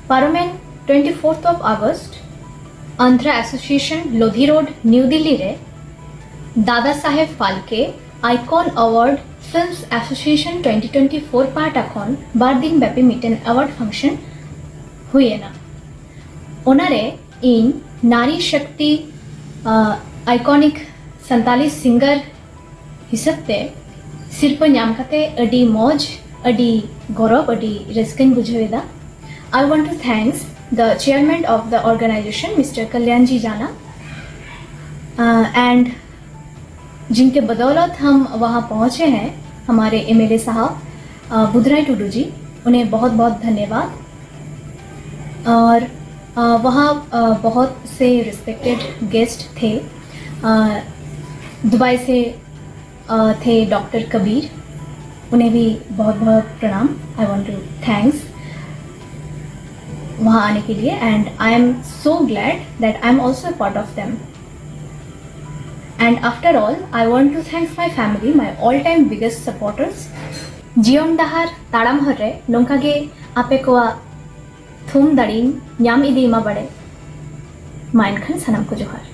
पारमेन 24 of August Andhra association Lodhi road new Delhi रे Dada Saheb Phalke icon award films association 2024 part एखन बार दिन व्यापी मिटेन अवार्ड फंक्शन हुए ना ओनारे इन नारी शक्ति आइकॉनिक संताली सिंगर हिसाबते सिरप नाम कते अडी मौज अडी गौरव अडी रस्कन बुझेदा। I want to thanks the chairman of the organization Mr. Kalyanji Jana and जिनके बदौलत हम वहाँ पहुँचे हैं हमारे एमएलए साहब बुधराई टुडू जी, उन्हें बहुत बहुत धन्यवाद। और वहाँ बहुत से रिस्पेक्टेड गेस्ट थे, दुबई से थे डॉक्टर कबीर, उन्हें भी बहुत बहुत प्रणाम। आई वांट टू थैंक्स वहाँ आने के लिए and I am so glad that I am also part of them. And after all I want to thanks my family, my all time biggest supporters. जीवन डाहार ताड़ाम हरे नोंका गे आपे को थुम दाड़ी नाम इदी मा बड़े मा एनखान सानाम को जोहार।